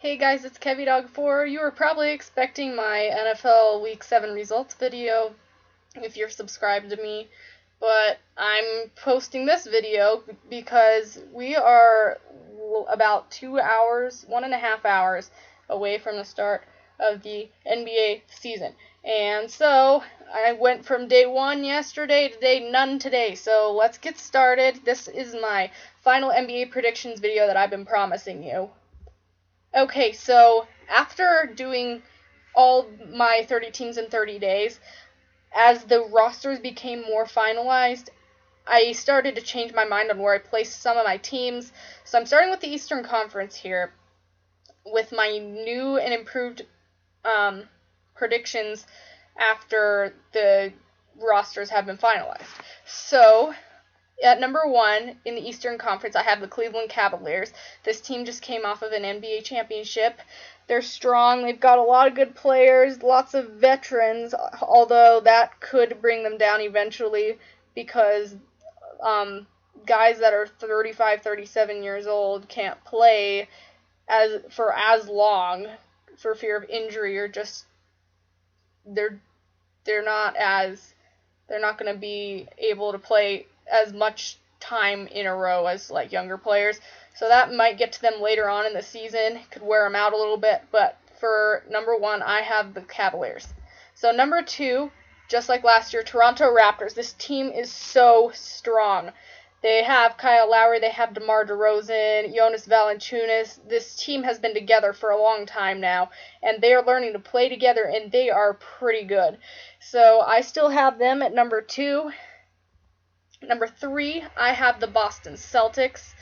Hey guys, it's KevyDog4. You were probably expecting my NFL Week 7 results video if you're subscribed to me, but I'm posting this video because we are about 2 hours, 1.5 hours away from the start of the NBA season. And so I went from day 1 yesterday to day none today. So let's get started. This is my final NBA predictions video that I've been promising you. Okay, so after doing all my 30 teams in 30 days, as the rosters became more finalized, I started to change my mind on where I placed some of my teams. So I'm starting with the Eastern Conference here with my new and improved predictions after the rosters have been finalized. So at number 1 in the Eastern Conference, I have the Cleveland Cavaliers. This team just came off of an NBA championship. They're strong. They've got a lot of good players, lots of veterans, although that could bring them down eventually because guys that are 35, 37 years old can't play as long for fear of injury, or just they're not going to be able to play as much time in a row as like younger players. So that might get to them later on in the season. Could wear them out a little bit. But for number 1, I have the Cavaliers. So number 2, just like last year, Toronto Raptors. This team is so strong. They have Kyle Lowry, they have DeMar DeRozan, Jonas Valanciunas. This team has been together for a long time now, and they are learning to play together, and they are pretty good. So I still have them at number 2. Number 3, I have the Boston Celtics.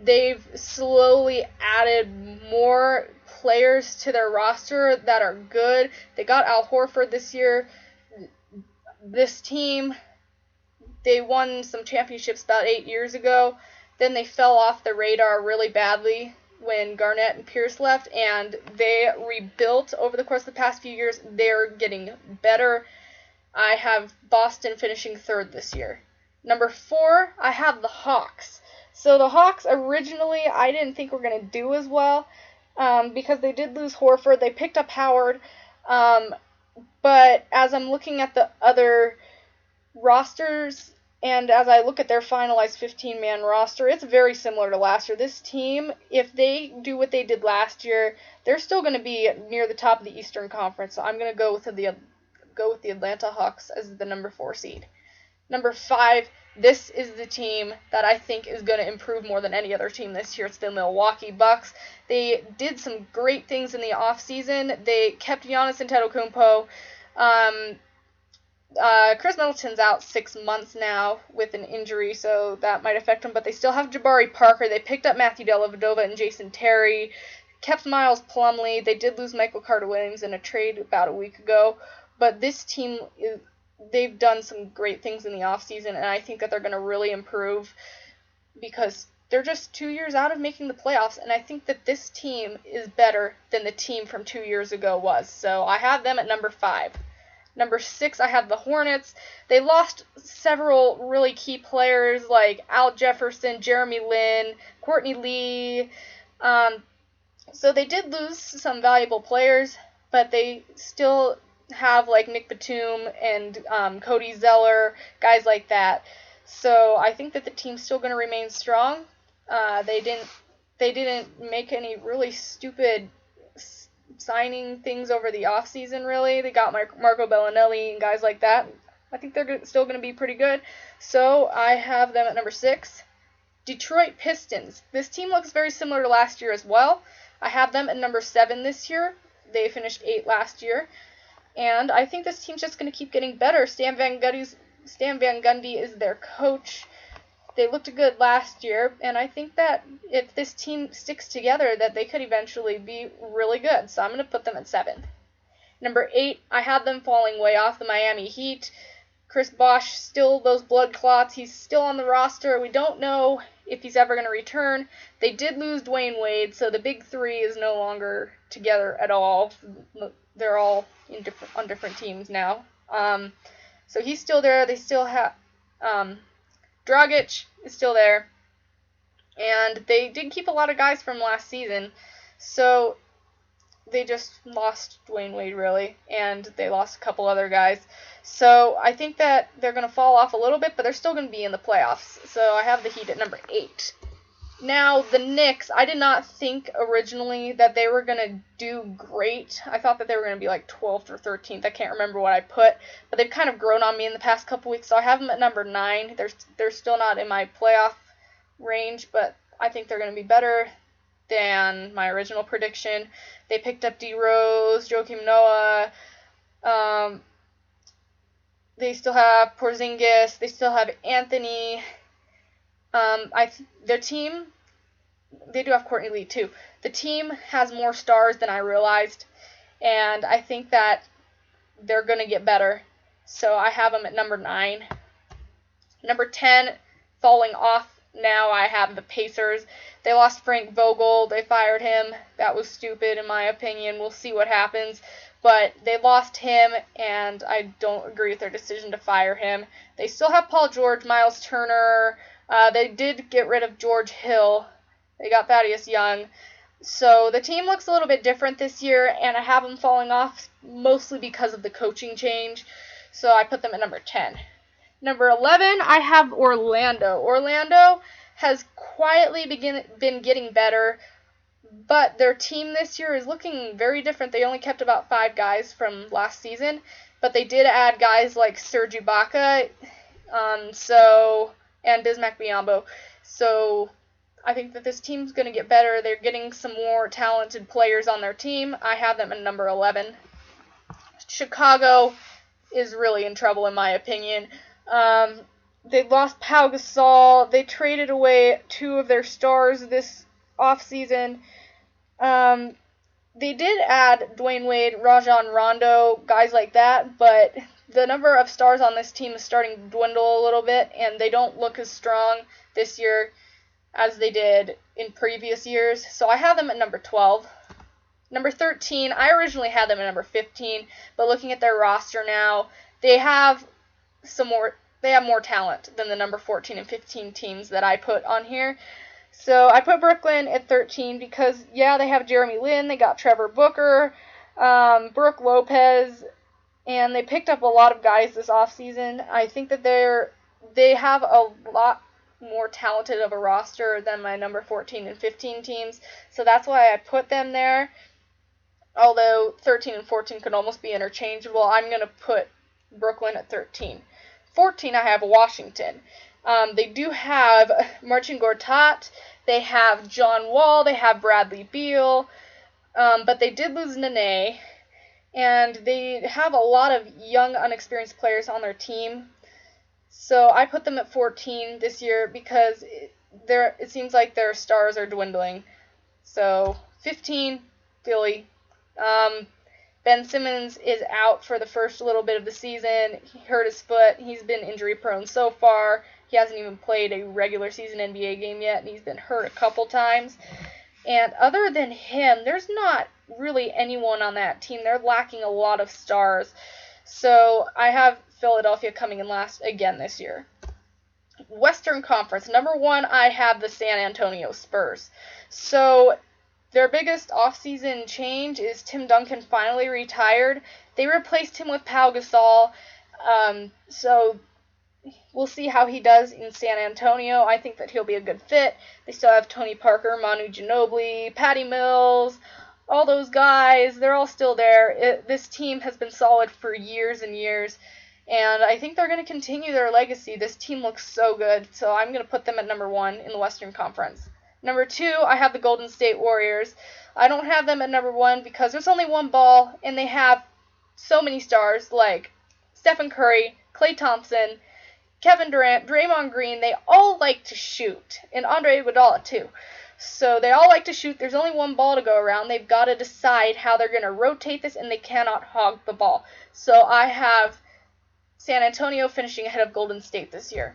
They've slowly added more players to their roster that are good. They got Al Horford this year. This team, they won some championships about 8 years ago. Then they fell off the radar really badly when Garnett and Pierce left, and they rebuilt over the course of the past few years. They're getting better. I have Boston finishing 3rd this year. Number 4, I have the Hawks. So the Hawks, originally, I didn't think were going to do as well because they did lose Horford. They picked up Howard. But as I'm looking at the other rosters and as I look at their finalized 15-man roster, it's very similar to last year. This team, if they do what they did last year, they're still going to be near the top of the Eastern Conference. So I'm going to go with the Atlanta Hawks as the number 4 seed. Number 5, this is the team that I think is going to improve more than any other team this year. It's the Milwaukee Bucks. They did some great things in the offseason. They kept Giannis Antetokounmpo. Chris Middleton's out 6 months now with an injury, so that might affect him, but they still have Jabari Parker. They picked up Matthew Dellavedova and Jason Terry, kept Miles Plumlee. They did lose Michael Carter-Williams in a trade about a week ago. But this team, they've done some great things in the offseason, and I think that they're going to really improve because they're just 2 years out of making the playoffs, and I think that this team is better than the team from 2 years ago was. So I have them at number 5. Number 6, I have the Hornets. They lost several really key players like Al Jefferson, Jeremy Lin, Courtney Lee. So they did lose some valuable players, but they still have like Nick Batum and Cody Zeller, guys like that. So I think that the team's still going to remain strong. They didn't make any really stupid signing things over the offseason, really. They got Marco Bellinelli and guys like that. I think they're still going to be pretty good. So I have them at number 6. Detroit Pistons. This team looks very similar to last year as well. I have them at number 7 this year. They finished 8 last year. And I think this team's just going to keep getting better. Stan Van Gundy is their coach. They looked good last year, and I think that if this team sticks together, that they could eventually be really good. So I'm going to put them at 7. Number 8, I have them falling way off, the Miami Heat. Chris Bosh, still those blood clots. He's still on the roster. We don't know if he's ever going to return. They did lose Dwayne Wade, so the big 3 is no longer together at all. They're all on different teams now. So he's still there. They still have Dragic is still there. And they did keep a lot of guys from last season, so they just lost Dwayne Wade, really, and they lost a couple other guys. So I think that they're going to fall off a little bit, but they're still going to be in the playoffs. So I have the Heat at number 8. Now, the Knicks, I did not think originally that they were going to do great. I thought that they were going to be like 12th or 13th. I can't remember what I put, but they've kind of grown on me in the past couple weeks, so I have them at number 9. They're still not in my playoff range, but I think they're going to be better than my original prediction. They picked up D. Rose, Joakim Noah. They still have Porzingis. They still have Anthony. Their team, they do have Courtney Lee too. The team has more stars than I realized, and I think that they're going to get better. So I have them at number 9. Number 10, falling off now, I have the Pacers. They lost Frank Vogel. They fired him. That was stupid, in my opinion. We'll see what happens. But they lost him, and I don't agree with their decision to fire him. They still have Paul George, Miles Turner. They did get rid of George Hill. They got Thaddeus Young. So the team looks a little bit different this year, and I have them falling off mostly because of the coaching change. So I put them at number 10. Number 11, I have Orlando. Orlando has quietly been getting better, but their team this year is looking very different. They only kept about 5 guys from last season, but they did add guys like Serge Ibaka and Bismack Biyombo. So I think that this team's going to get better. They're getting some more talented players on their team. I have them at number 11. Chicago is really in trouble, in my opinion. They lost Pau Gasol. They traded away 2 of their stars this offseason. They did add Dwayne Wade, Rajon Rondo, guys like that, but the number of stars on this team is starting to dwindle a little bit, and they don't look as strong this year as they did in previous years. So I have them at number 12. Number 13, I originally had them at number 15, but looking at their roster now, they have more talent than the number 14 and 15 teams that I put on here. So I put Brooklyn at 13 because, yeah, they have Jeremy Lin, they got Trevor Booker, Brooke Lopez, and they picked up a lot of guys this offseason. I think that they have a lot more talented of a roster than my number 14 and 15 teams, so that's why I put them there. Although 13 and 14 could almost be interchangeable, I'm going to put Brooklyn at 13. 14, I have Washington. They do have Marcin Gortat, they have John Wall, they have Bradley Beal, but they did lose Nene, and they have a lot of young, unexperienced players on their team. So I put them at 14 this year because it seems like their stars are dwindling. So 15, Philly. Ben Simmons is out for the first little bit of the season. He hurt his foot. He's been injury prone so far. He hasn't even played a regular season NBA game yet, and he's been hurt a couple times. And other than him, there's not really anyone on that team. They're lacking a lot of stars. So I have Philadelphia coming in last again this year. Western Conference. Number 1, I have the San Antonio Spurs. So their biggest offseason change is Tim Duncan finally retired. They replaced him with Pau Gasol. So we'll see how he does in San Antonio. I think that he'll be a good fit. They still have Tony Parker, Manu Ginobili, Patty Mills, all those guys. They're all still there. This team has been solid for years and years, and I think they're going to continue their legacy. This team looks so good, so I'm going to put them at number 1 in the Western Conference. Number 2, I have the Golden State Warriors. I don't have them at number 1 because there's only one ball, and they have so many stars like Stephen Curry, Klay Thompson, Kevin Durant, Draymond Green. They all like to shoot, and Andre Iguodala too. So they all like to shoot. There's only one ball to go around. They've got to decide how they're going to rotate this, and they cannot hog the ball. So I have San Antonio finishing ahead of Golden State this year.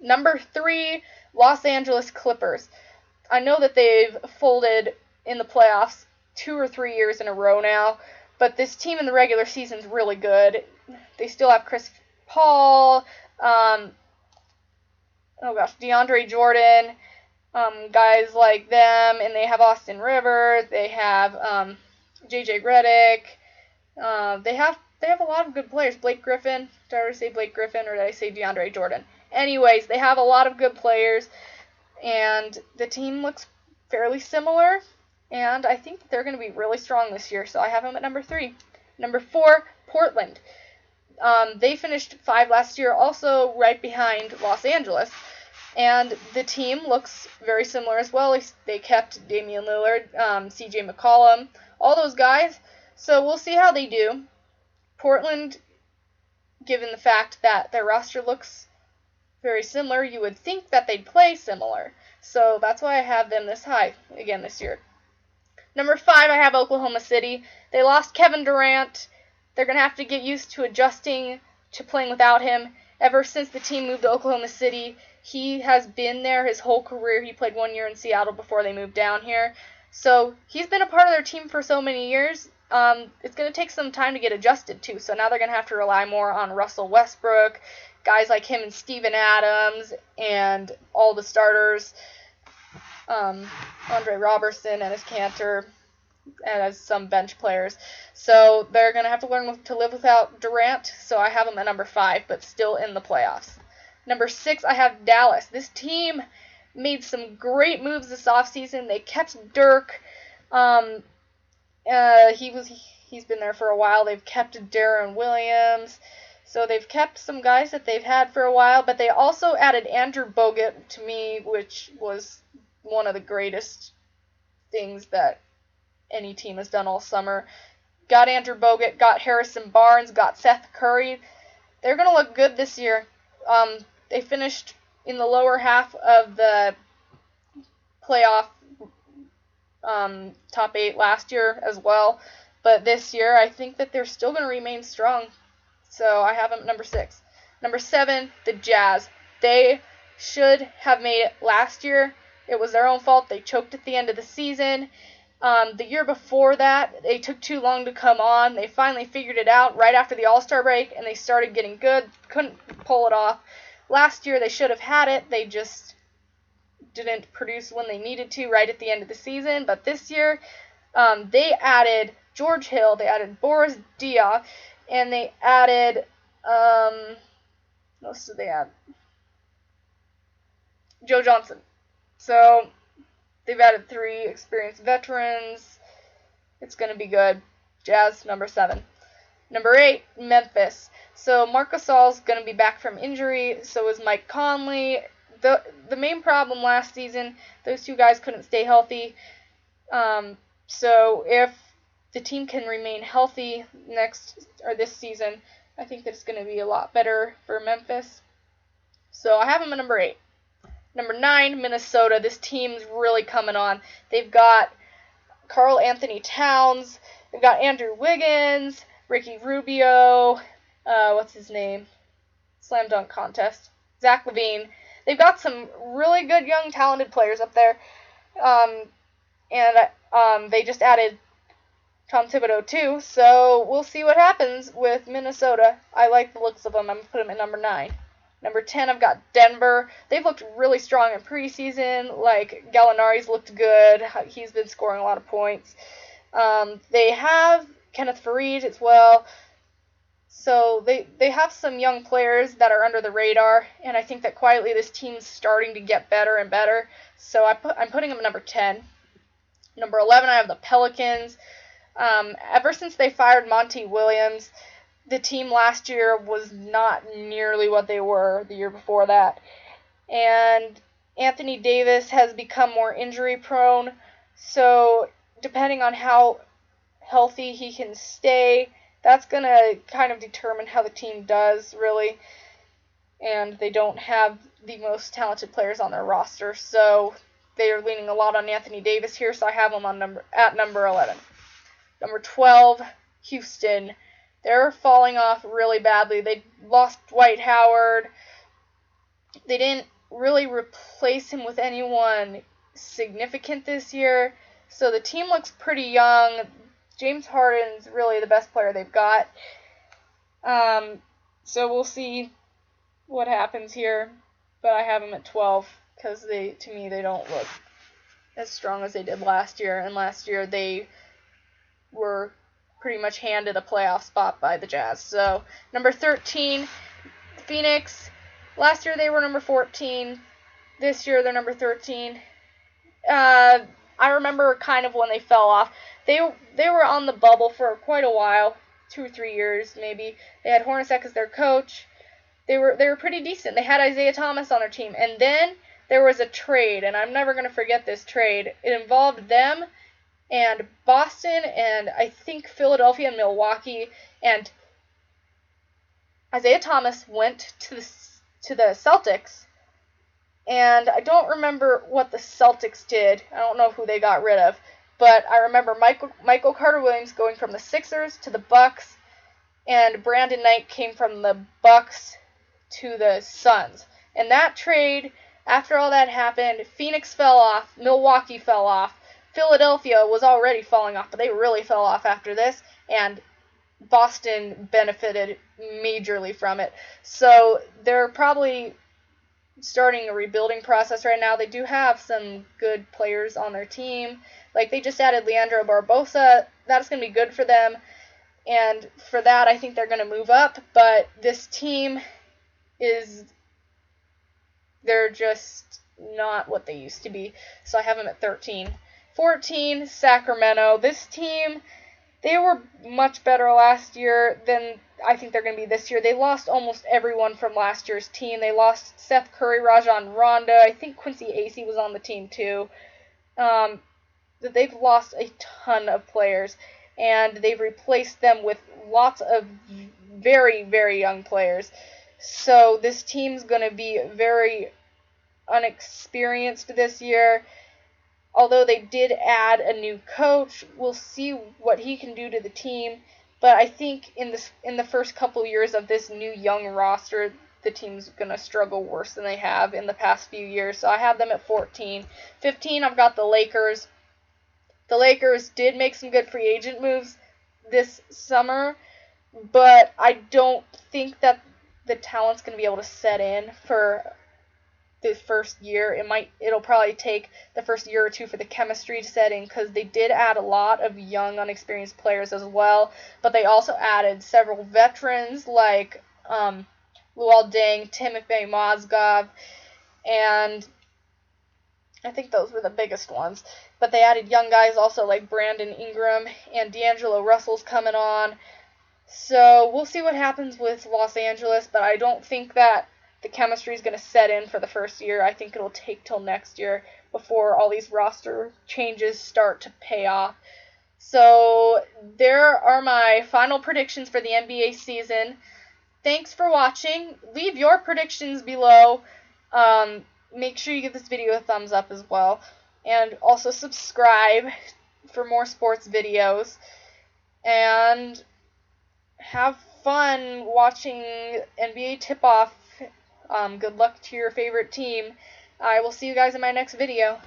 Number 3, Los Angeles Clippers. I know that they've folded in the playoffs 2 or 3 years in a row now, but this team in the regular season is really good. They still have Chris Paul, DeAndre Jordan, guys like them, and they have Austin Rivers, they have JJ Redick, they have a lot of good players. Blake Griffin, did I already say Blake Griffin or did I say DeAndre Jordan? Anyways, they have a lot of good players, and the team looks fairly similar, and I think that they're going to be really strong this year, so I have them at number 3. Number 4, Portland. They finished 5 last year, also right behind Los Angeles. And the team looks very similar as well. They kept Damian Lillard, CJ McCollum, all those guys. So we'll see how they do. Portland, given the fact that their roster looks very similar, you would think that they'd play similar. So that's why I have them this high again this year. Number 5, I have Oklahoma City. They lost Kevin Durant. They're going to have to get used to adjusting to playing without him. Ever since the team moved to Oklahoma City, he has been there his whole career. He played 1 year in Seattle before they moved down here. So he's been a part of their team for so many years. It's going to take some time to get adjusted to. So now they're going to have to rely more on Russell Westbrook, guys like him and Steven Adams, and all the starters, Andre Robertson, Enes Kanter, and as some bench players. So they're going to have to learn to live without Durant. So I have them at number 5, but still in the playoffs. Number 6, I have Dallas. This team made some great moves this offseason. They kept Dirk. He's been there for a while. They've kept Deron Williams. So they've kept some guys that they've had for a while, but they also added Andrew Bogut to me, which was one of the greatest things that any team has done all summer. Got Andrew Bogut, got Harrison Barnes, got Seth Curry. They're going to look good this year. They finished in the lower half of the playoff top 8 last year as well. But this year, I think that they're still going to remain strong. So I have them at number 6. Number 7, the Jazz. They should have made it last year. It was their own fault. They choked at the end of the season. The year before that, they took too long to come on. They finally figured it out right after the All-Star break, and they started getting good. Couldn't pull it off. Last year, they should have had it. They just didn't produce when they needed to right at the end of the season. But this year, they added George Hill, they added Boris Diaw, and they added, what else did they add? Joe Johnson. So they've added 3 experienced veterans. It's going to be good. Jazz, number 7. Number 8, Memphis. So Marc Gasol's going to be back from injury. So is Mike Conley. The main problem last season, those 2 guys couldn't stay healthy. So if the team can remain healthy this season, I think that it's going to be a lot better for Memphis. So I have them at number 8. Number 9, Minnesota. This team's really coming on. They've got Karl Anthony Towns. They've got Andrew Wiggins, Ricky Rubio, what's his name? Slam dunk contest. Zach LaVine. They've got some really good young talented players up there. And they just added Tom Thibodeau too. So we'll see what happens with Minnesota. I like the looks of them. I'm going to put them at number 9. Number 10, I've got Denver. They've looked really strong in preseason. Like, Gallinari's looked good. He's been scoring a lot of points. They have Kenneth Faried as well. So they have some young players that are under the radar, and I think that quietly this team's starting to get better and better. So I'm putting them at number 10. Number 11, I have the Pelicans. Ever since they fired Monty Williams, the team last year was not nearly what they were the year before that. And Anthony Davis has become more injury prone. So depending on how healthy he can stay, that's going to kind of determine how the team does, really. And they don't have the most talented players on their roster. So they are leaning a lot on Anthony Davis here. So I have him at number 11. Number 12, Houston. They're falling off really badly. They lost Dwight Howard. They didn't really replace him with anyone significant this year. So the team looks pretty young. James Harden's really the best player they've got. So we'll see what happens here. But I have him at 12. because to me, they don't look as strong as they did last year. And last year, they were pretty much handed a playoff spot by the Jazz. So, number 13, Phoenix. Last year, they were number 14. This year, they're number 13. I remember kind of when they fell off. They were on the bubble for quite a while, 2 or 3 years maybe. They had Hornacek as their coach. They were pretty decent. They had Isaiah Thomas on their team. And then there was a trade, and I'm never going to forget this trade. It involved them and Boston and I think Philadelphia and Milwaukee. And Isaiah Thomas went to the Celtics. And I don't remember what the Celtics did. I don't know who they got rid of. But I remember Michael Carter-Williams going from the Sixers to the Bucks. And Brandon Knight came from the Bucks to the Suns. And that trade, after all that happened, Phoenix fell off. Milwaukee fell off. Philadelphia was already falling off, but they really fell off after this. And Boston benefited majorly from it. So they're probably starting a rebuilding process right now. They do have some good players on their team. Like, they just added Leandro Barbosa. That's going to be good for them. And for that, I think they're going to move up. But this team they're just not what they used to be. So I have them at 13. 14, Sacramento. This team, they were much better last year than I think they're going to be this year. They lost almost everyone from last year's team. They lost Seth Curry, Rajon Rondo. I think Quincy Acey was on the team too. They've lost a ton of players, and they've replaced them with lots of very, very young players. So this team's going to be very unexperienced this year. Although they did add a new coach, we'll see what he can do to the team. But I think in the first couple years of this new young roster, the team's going to struggle worse than they have in the past few years. So I have them at 14. 15, I've got the Lakers. The Lakers did make some good free agent moves this summer, but I don't think that the talent's going to be able to set in for the first year. It'll probably take the first year or two for the chemistry to set in, because they did add a lot of young, unexperienced players as well, but they also added several veterans like Luol Deng, Timofey Mozgov, and I think those were the biggest ones. But they added young guys also like Brandon Ingram, and D'Angelo Russell's coming on. So we'll see what happens with Los Angeles, but I don't think that the chemistry is going to set in for the first year. I think it'll take till next year before all these roster changes start to pay off. So there are my final predictions for the NBA season. Thanks for watching. Leave your predictions below. Make sure you give this video a thumbs up as well. And also subscribe for more sports videos. And have fun watching NBA tip-off. Good luck to your favorite team. I will see you guys in my next video.